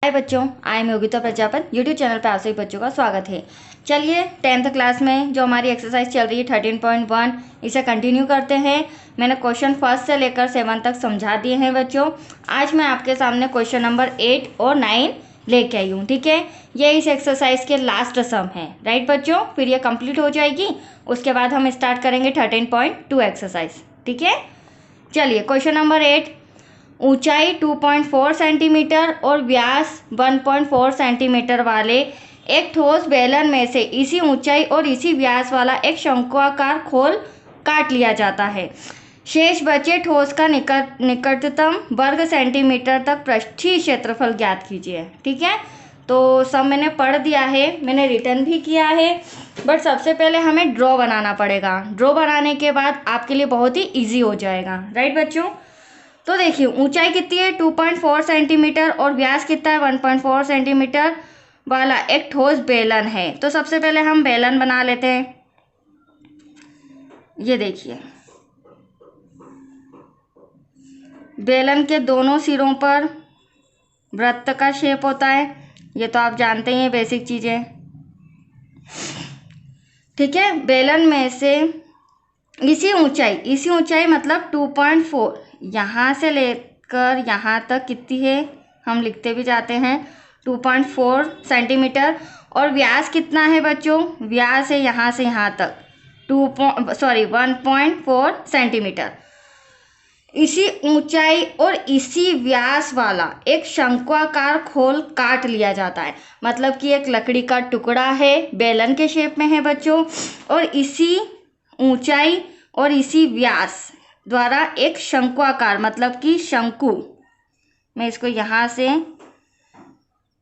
हाय बच्चों, I am Yogita Prajapati. YouTube channel पर आप सभी बच्चों का स्वागत है। चलिए 10th क्लास में जो हमारी एक्सरसाइज चल रही है 13.1 इसे कंटिन्यू करते हैं। मैंने क्वेश्चन फर्स्ट से लेकर 7 तक समझा दिए हैं बच्चों। आज मैं आपके सामने क्वेश्चन नंबर 8 और 9 लेके आई हूँ। ठीक है, ये इस एक्सरसाइज के लास्ट सम है। राइट बच्चों, फिर ये कंप्लीट हो जाएगी। उसके बाद हम स्टार्ट करेंगे 13.2 एक्सरसाइज। ठीक है, चलिए क्वेश्चन नंबर 8। ऊंचाई 2.4 सेंटीमीटर और व्यास 1.4 सेंटीमीटर वाले एक ठोस बेलन में से इसी ऊंचाई और इसी व्यास वाला एक शंक्वाकार खोल काट लिया जाता है। शेष बचे ठोस का निकटतम वर्ग सेंटीमीटर तक पृष्ठीय क्षेत्रफल ज्ञात कीजिए। ठीक है, तो सब मैंने पढ़ दिया है, मैंने रिटर्न भी किया है, बट सबसे पहले हमें ड्रॉ बनाना पड़ेगा। ड्रॉ बनाने के बाद आपके लिए बहुत ही ईजी हो जाएगा। राइट बच्चों, तो देखिए ऊंचाई कितनी है 2.4 सेंटीमीटर और व्यास कितना है 1.4 सेंटीमीटर वाला एक ठोस बेलन है। तो सबसे पहले हम बेलन बना लेते हैं। ये देखिए, बेलन के दोनों सिरों पर वृत्त का शेप होता है। ये तो आप जानते ही हैं, बेसिक चीजें। ठीक है, बेलन में से इसी ऊंचाई मतलब 2.4 यहाँ से लेकर यहाँ तक कितनी है हम लिखते भी जाते हैं 2.4 सेंटीमीटर। और व्यास कितना है बच्चों, व्यास है यहाँ से यहाँ तक 1.4 सेंटीमीटर। इसी ऊंचाई और इसी व्यास वाला एक शंक्वाकार खोल काट लिया जाता है। मतलब कि एक लकड़ी का टुकड़ा है, बेलन के शेप में है बच्चों, और इसी ऊंचाई और इसी व्यास द्वारा एक शंक्वाकार मतलब कि शंकु, मैं इसको यहाँ से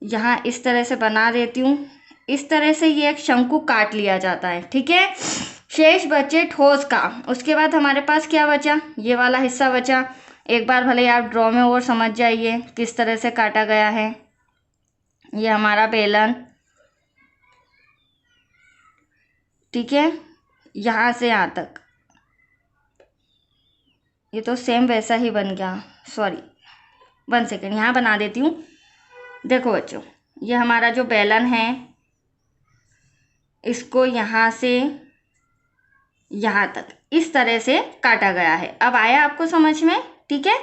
यहाँ इस तरह से बना देती हूँ। इस तरह से ये एक शंकु काट लिया जाता है। ठीक है, शेष बचे ठोस का। उसके बाद हमारे पास क्या बचा, ये वाला हिस्सा बचा। एक बार भले आप ड्रॉ में और समझ जाइए किस तरह से काटा गया है। ये हमारा बेलन, ठीक है, यहाँ से यहाँ तक। ये तो सेम वैसा ही बन गया, सॉरी 1 सेकेंड, यहाँ बना देती हूँ। देखो बच्चों, ये हमारा जो बेलन है इसको यहाँ से यहाँ तक इस तरह से काटा गया है। अब आया आपको समझ में? ठीक है,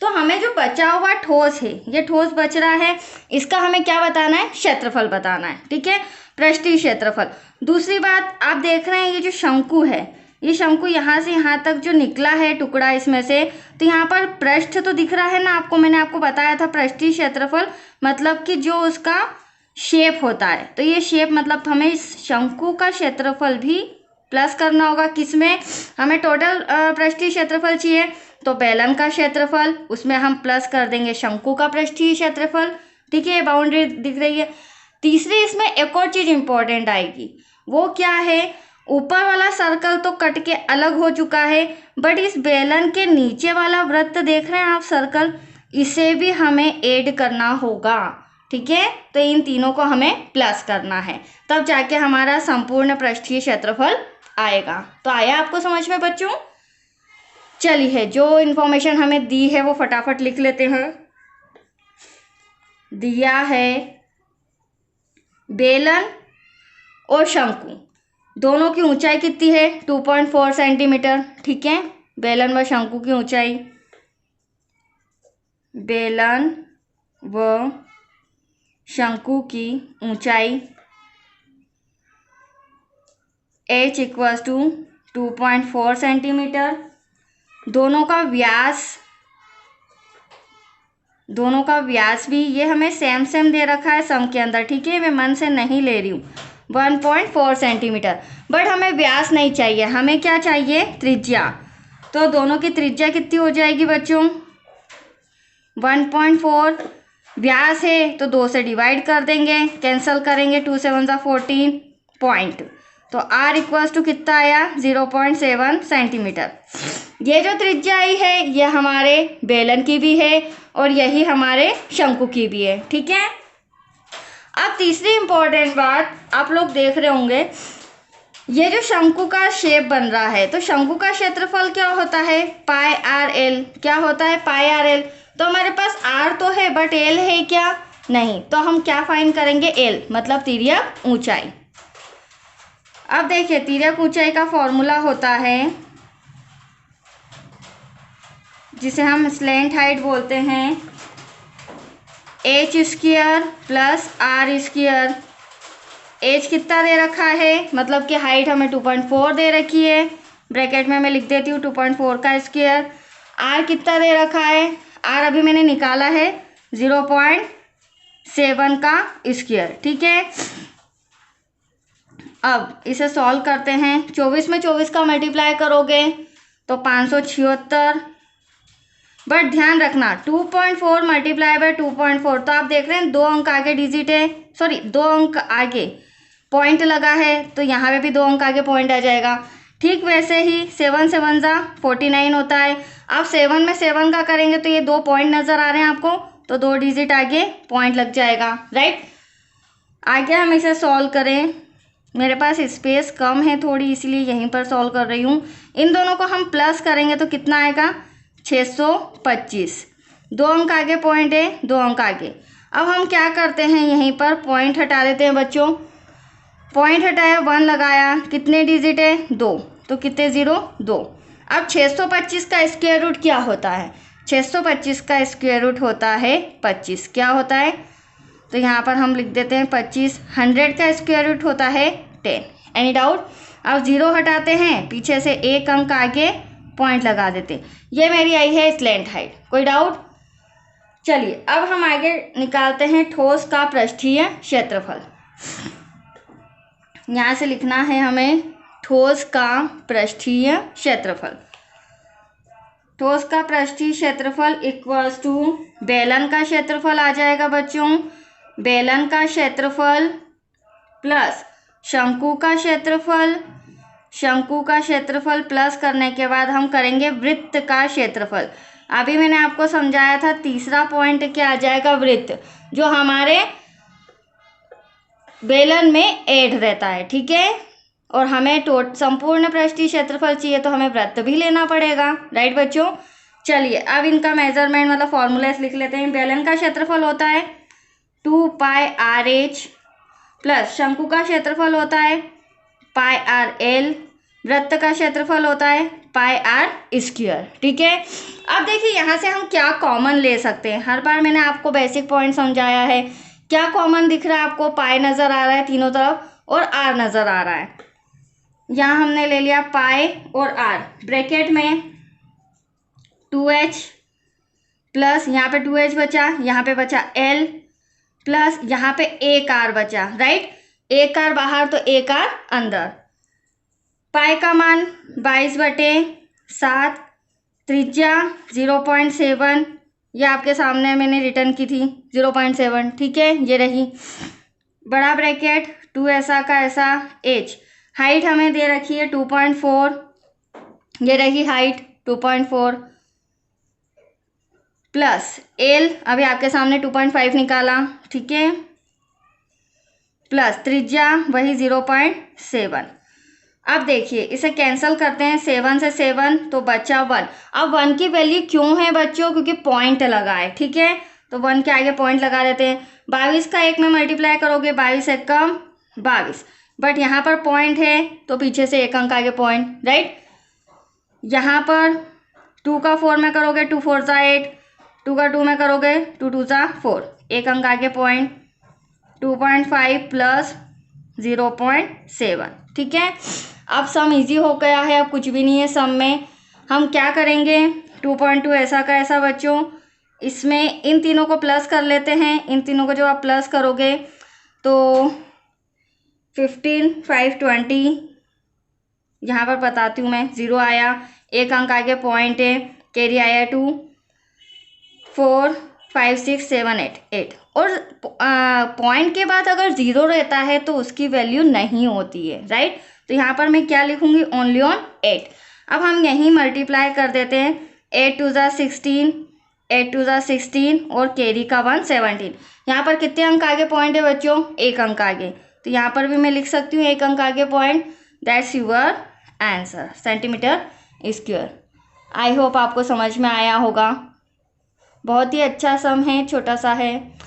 तो हमें जो बचा हुआ ठोस है, ये ठोस बच रहा है, इसका हमें क्या बताना है, क्षेत्रफल बताना है। ठीक है, पृष्ठीय क्षेत्रफल। दूसरी बात, आप देख रहे हैं ये जो शंकु है, ये शंकु यहाँ से यहाँ तक जो निकला है टुकड़ा इसमें से, तो यहाँ पर पृष्ठ तो दिख रहा है ना आपको, मैंने आपको बताया था पृष्ठीय क्षेत्रफल मतलब कि जो उसका शेप होता है। तो ये शेप मतलब हमें इस शंकु का क्षेत्रफल भी प्लस करना होगा। किसमें, हमें टोटल पृष्ठीय क्षेत्रफल चाहिए, तो बेलन का क्षेत्रफल, उसमें हम प्लस कर देंगे शंकु का पृष्ठीय क्षेत्रफल। ठीक है, बाउंड्री दिख रही है। तीसरी इसमें एक और चीज इंपॉर्टेंट आएगी, वो क्या है, ऊपर वाला सर्कल तो कट के अलग हो चुका है, बट इस बेलन के नीचे वाला वृत्त देख रहे हैं आप सर्कल, इसे भी हमें ऐड करना होगा। ठीक है, तो इन तीनों को हमें प्लस करना है, तब जाके हमारा संपूर्ण पृष्ठीय क्षेत्रफल आएगा। तो आया आपको समझ में बच्चों? चलिए, जो इन्फॉर्मेशन हमें दी है वो फटाफट लिख लेते हैं। दिया है बेलन और शंकु दोनों की ऊंचाई कितनी है 2.4 सेंटीमीटर। ठीक है, बेलन व शंकु की ऊंचाई, बेलन व शंकु की ऊंचाई h इक्वल्स टू 2.4 सेंटीमीटर। दोनों का व्यास भी ये हमें सेम दे रखा है सम के अंदर। ठीक है, मैं मन से नहीं ले रही हूँ, 1.4 सेंटीमीटर। बट हमें व्यास नहीं चाहिए, हमें क्या चाहिए, त्रिज्या। तो दोनों की त्रिज्या कितनी हो जाएगी बच्चों, 1.4। व्यास है तो 2 से डिवाइड कर देंगे, कैंसिल करेंगे, 2 7 14 पॉइंट, तो r इक्वल्स टू कितना आया 0.7 सेंटीमीटर। ये जो त्रिज्या आई है ये हमारे बेलन की भी है और यही हमारे शंकु की भी है। ठीक है, अब तीसरी इंपॉर्टेंट बात, आप लोग देख रहे होंगे ये जो शंकु का शेप बन रहा है, तो शंकु का क्षेत्रफल क्या होता है, पाई आर एल। क्या होता है, पाई आर एल। तो हमारे पास आर तो है बट एल है क्या, नहीं, तो हम क्या फाइंड करेंगे, एल मतलब तिर्यक ऊंचाई। अब देखिए तिर्यक ऊंचाई का फॉर्मूला होता है जिसे हम स्लैंट हाइट बोलते हैं, H square plus R square. H कितना दे रखा है, मतलब कि हाइट हमें 2.4 दे रखी है, ब्रैकेट में मैं लिख देती हूँ 2.4 का स्क्वायर। आर कितना दे रखा है, आर अभी मैंने निकाला है 0.7 का स्क्वायर। ठीक है, अब इसे सॉल्व करते हैं। 24 में 24 का मल्टीप्लाई करोगे तो 576। बट ध्यान रखना 2.4 मल्टीप्लाई बाय 2.4, तो आप देख रहे हैं 2 अंक आगे डिजिट है, सॉरी 2 अंक आगे पॉइंट लगा है, तो यहाँ पे भी 2 अंक आगे पॉइंट आ जाएगा। ठीक वैसे ही 7 7 जा 49 होता है। आप 7 में 7 का करेंगे तो ये 2 पॉइंट नज़र आ रहे हैं आपको, तो 2 डिजिट आगे पॉइंट लग जाएगा। राइट, आगे हम इसे सॉल्व करें। मेरे पास स्पेस कम है थोड़ी, इसलिए यहीं पर सॉल्व कर रही हूँ। इन दोनों को हम प्लस करेंगे तो कितना आएगा, 625। 2 अंक आगे पॉइंट है, 2 अंक आगे। अब हम क्या करते हैं, यहीं पर पॉइंट हटा देते हैं बच्चों। पॉइंट हटाया, 1 लगाया, कितने डिजिट है, 2, तो कितने 0, 2। अब 625 का स्क्वायर रूट क्या होता है, 625 का स्क्वायर रूट होता है 25। क्या होता है, तो यहाँ पर हम लिख देते हैं 25। 100 का स्क्वायर रूट होता है 10। Any doubt. अब 0 हटाते हैं, पीछे से 1 अंक आगे पॉइंट लगा देते हैं। ये मेरी आई है स्लैंट हाइट। कोई डाउट। चलिए अब हम आगे निकालते हैं ठोस का पृष्ठीय क्षेत्रफल। यहाँ से लिखना है हमें ठोस का पृष्ठीय क्षेत्रफल। ठोस का पृष्ठीय क्षेत्रफल इक्वल्स टू बेलन का क्षेत्रफल आ जाएगा बच्चों। बेलन का क्षेत्रफल प्लस शंकु का क्षेत्रफल, शंकु का क्षेत्रफल प्लस करने के बाद हम करेंगे वृत्त का क्षेत्रफल। अभी मैंने आपको समझाया था तीसरा पॉइंट क्या आ जाएगा, वृत्त, जो हमारे बेलन में ऐड रहता है। ठीक है, और हमें संपूर्ण पृष्ठीय क्षेत्रफल चाहिए तो हमें वृत्त भी लेना पड़ेगा। राइट बच्चों, चलिए अब इनका मेजरमेंट मतलब फॉर्मूला लिख लेते हैं। बेलन का क्षेत्रफल होता है 2 पाई आर एच प्लस शंकु का क्षेत्रफल होता है पाई आर एल, वृत्त का क्षेत्रफल होता है पाई आर स्क्वायर। ठीक है, अब देखिए यहाँ से हम क्या कॉमन ले सकते हैं। हर बार मैंने आपको बेसिक पॉइंट समझाया है। क्या कॉमन दिख रहा है आपको, पाई नज़र आ रहा है तीनों तरफ और आर नज़र आ रहा है। यहाँ हमने ले लिया पाई और आर, ब्रैकेट में 2h प्लस यहाँ पे 2h बचा, यहाँ पे बचा l प्लस यहाँ पे एक आर बचा। राइट, एक आर बाहर तो एक आर अंदर। पाई का मान 22/7, त्रिज्या 0.7, ये आपके सामने मैंने रिटर्न की थी 0.7। ठीक है, ये रही बड़ा ब्रैकेट 2 ऐसा का ऐसा h। हाइट हमें दे रखी है 2.4, ये रही हाइट 2.4 प्लस एल अभी आपके सामने 2.5 निकाला। ठीक है, प्लस त्रिज्या वही 0.7। अब देखिए इसे कैंसिल करते हैं, 7 से 7 तो बचा 1। अब 1 की वैल्यू क्यों है बच्चों, क्योंकि पॉइंट लगा है। ठीक है, तो 1 के आगे पॉइंट लगा देते हैं। 22 का 1 में मल्टीप्लाई करोगे 22 1 कम 22, बट यहाँ पर पॉइंट है तो पीछे से 1 अंक आगे पॉइंट। राइट, यहाँ पर 2 का 4 में करोगे 2 4 जा 8, 2 का 2 में करोगे 2 2 जा 4, 1 अंक आगे पॉइंट 2.5 प्लस 0.7। ठीक है, अब सम इजी हो गया है, अब कुछ भी नहीं है सम में। हम क्या करेंगे, 2.2 ऐसा का ऐसा बच्चों, इसमें इन तीनों को प्लस कर लेते हैं। इन तीनों को जब आप प्लस करोगे तो 15 5 20, यहाँ पर बताती हूँ मैं, 0 आया, 1 अंक आगे पॉइंट है, कैरी आया 2 4 5 6 7 8 8। और पॉइंट के बाद अगर 0 रहता है तो उसकी वैल्यू नहीं होती है। राइट, तो यहाँ पर मैं क्या लिखूंगी, ओनली ऑन 8। अब हम यहीं मल्टीप्लाई कर देते हैं, 8 2 जा 16, 8 2 जा 16 और कैरी का 1 17। यहाँ पर कितने अंक आगे पॉइंट है बच्चों, 1 अंक आगे, तो यहाँ पर भी मैं लिख सकती हूँ 1 अंक आगे point. That's your answer, centimetre square. I hope आपको समझ में आया होगा। बहुत ही अच्छा सम है, छोटा सा है।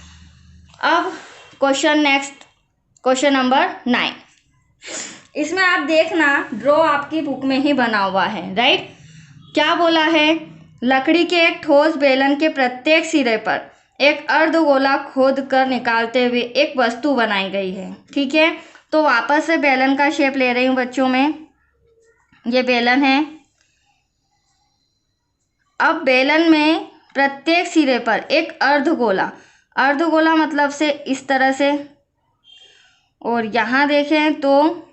अब क्वेश्चन नंबर 9। इसमें आप देखना, ड्रॉ आपकी बुक में ही बना हुआ है, राइट। क्या बोला है, लकड़ी के एक ठोस बेलन के प्रत्येक सिरे पर एक अर्धगोला खोद कर निकालते हुए एक वस्तु बनाई गई है, ठीक है। तो वापस से बेलन का शेप ले रही हूँ बच्चों में, ये बेलन है। अब बेलन में प्रत्येक सिरे पर एक अर्धगोला मतलब से इस तरह से, और यहाँ देखें तो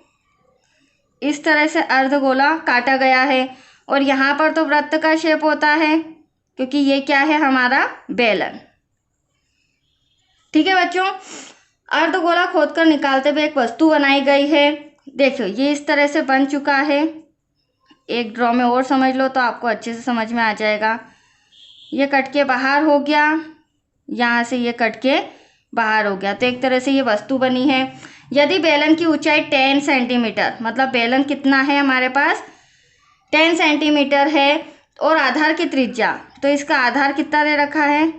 इस तरह से अर्धगोला काटा गया है। और यहाँ पर तो वृत्त का शेप होता है, क्योंकि ये क्या है, हमारा बेलन, ठीक है बच्चों। अर्धगोला खोदकर निकालते हुए एक वस्तु बनाई गई है। देखो ये इस तरह से बन चुका है। एक ड्रॉ में और समझ लो तो आपको अच्छे से समझ में आ जाएगा। ये कट के बाहर हो गया, यहाँ से ये कट के बाहर हो गया, तो एक तरह से ये वस्तु बनी है। यदि बेलन की ऊंचाई 10 सेंटीमीटर, मतलब बेलन कितना है हमारे पास, 10 सेंटीमीटर है, और आधार की त्रिज्या, तो इसका आधार कितना दे रखा है,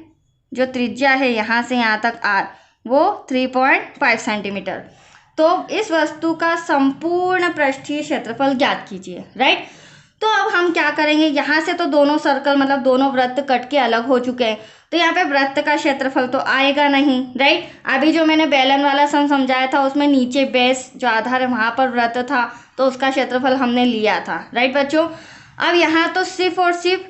जो त्रिज्या है यहाँ से यहाँ तक आर, वो 3.5 सेंटीमीटर। तो इस वस्तु का संपूर्ण पृष्ठीय क्षेत्रफल ज्ञात कीजिए, राइट। तो अब हम क्या करेंगे, यहाँ से तो दोनों सर्कल मतलब दोनों वृत्त कट के अलग हो चुके हैं, तो यहाँ पे वृत्त का क्षेत्रफल तो आएगा नहीं, राइट। अभी जो मैंने बेलन वाला सम समझाया था उसमें नीचे बेस जो आधार है वहाँ पर वृत्त था, तो उसका क्षेत्रफल हमने लिया था, राइट बच्चों। अब यहाँ तो सिर्फ और सिर्फ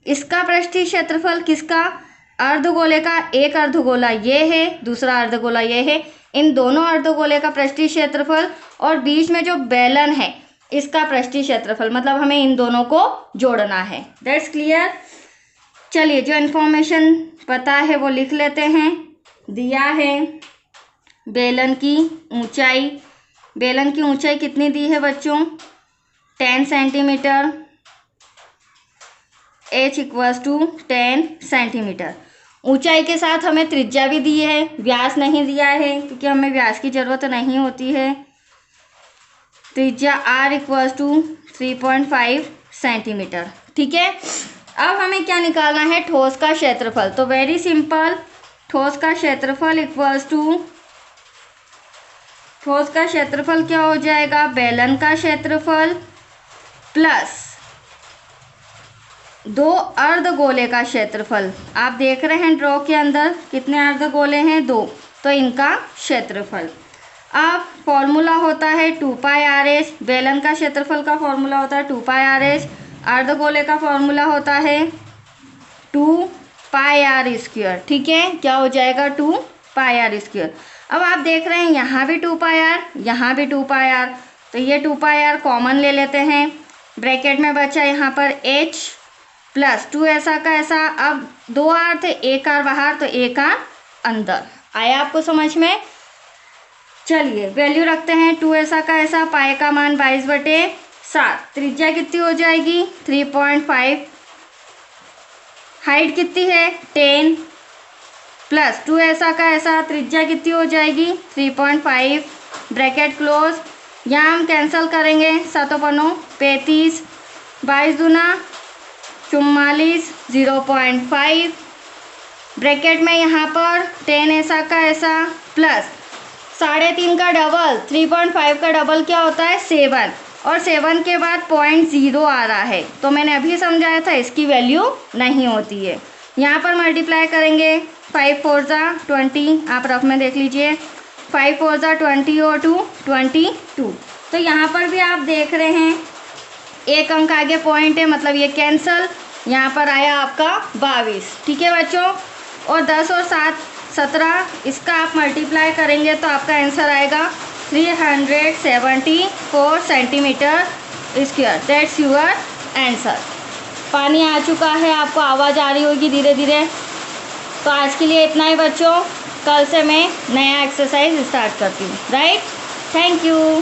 इसका पृष्ठीय क्षेत्रफल, किसका, अर्धगोले का। एक अर्धगोला ये है, दूसरा अर्धगोला ये है, इन दोनों अर्धगोले का पृष्ठीय क्षेत्रफल, और बीच में जो बेलन है इसका पृष्ठीय क्षेत्रफल, मतलब हमें इन दोनों को जोड़ना है। That's clear. चलिए जो इन्फॉर्मेशन पता है वो लिख लेते हैं। दिया है बेलन की ऊंचाई कितनी दी है बच्चों, 10 सेंटीमीटर, h = 10 सेंटीमीटर। ऊंचाई के साथ हमें त्रिज्या भी दी है, व्यास नहीं दिया है क्योंकि हमें व्यास की ज़रूरत नहीं होती है। त्रिज्या r = 3.5 सेंटीमीटर, ठीक है। अब हमें क्या निकालना है, ठोस का क्षेत्रफल। तो वेरी सिंपल, ठोस का क्षेत्रफल क्या हो जाएगा, बेलन का क्षेत्रफल प्लस 2 अर्धगोले का क्षेत्रफल। आप देख रहे हैं ड्रॉ के अंदर कितने अर्धगोले हैं, 2, तो इनका क्षेत्रफल। अब फॉर्मूला होता है 2πRh, बेलन का क्षेत्रफल का फॉर्मूला होता है 2πRh, अर्धगोले का फॉर्मूला होता है 2πr², ठीक है। क्या हो जाएगा, 2πr²। अब आप देख रहे हैं यहाँ भी 2πr, यहाँ भी 2πr, तो ये 2πr कॉमन ले लेते हैं। ब्रैकेट में बचा यहाँ पर h प्लस 2 ऐसा का ऐसा। अब 2 r थे, 1 r बाहर, तो 1 r अंदर। आया आपको समझ में। चलिए वैल्यू रखते हैं, 2 ऐसा का ऐसा, पाए का मान 22/7। त्रिज्या कितनी हो जाएगी, 3.5। हाइट कितनी है, 10 प्लस 2 ऐसा का ऐसा, त्रिज्या कितनी हो जाएगी, 3.5, ब्रैकेट क्लोज। यहाँ हम कैंसिल करेंगे, 7 पन्नों 35, 22 दूना 44, 0.5, ब्रैकेट में यहाँ पर 10 ऐसा का ऐसा प्लस 3.5 का डबल, 3.5 का डबल क्या होता है, 7, और 7 के बाद 0.0 आ रहा है, तो मैंने अभी समझाया था इसकी वैल्यू नहीं होती है। यहाँ पर मल्टीप्लाई करेंगे, 5 4 ज़ा 20, आप रफ में देख लीजिए, 5 4 ज़ा 20 और 2 22। तो यहाँ पर भी आप देख रहे हैं एक अंक आगे पॉइंट है, मतलब ये कैंसल। यहाँ पर आया आपका 22, ठीक है बच्चों। और 10 और 7 17, इसका आप मल्टीप्लाई करेंगे तो आपका आंसर आएगा 374 centimetre square. That's your answer. पानी आ चुका है, आपको आवाज़ आ रही होगी धीरे धीरे। तो आज के लिए इतना ही बच्चों, कल से मैं नया एक्सरसाइज स्टार्ट करती हूँ, राइट। Thank you.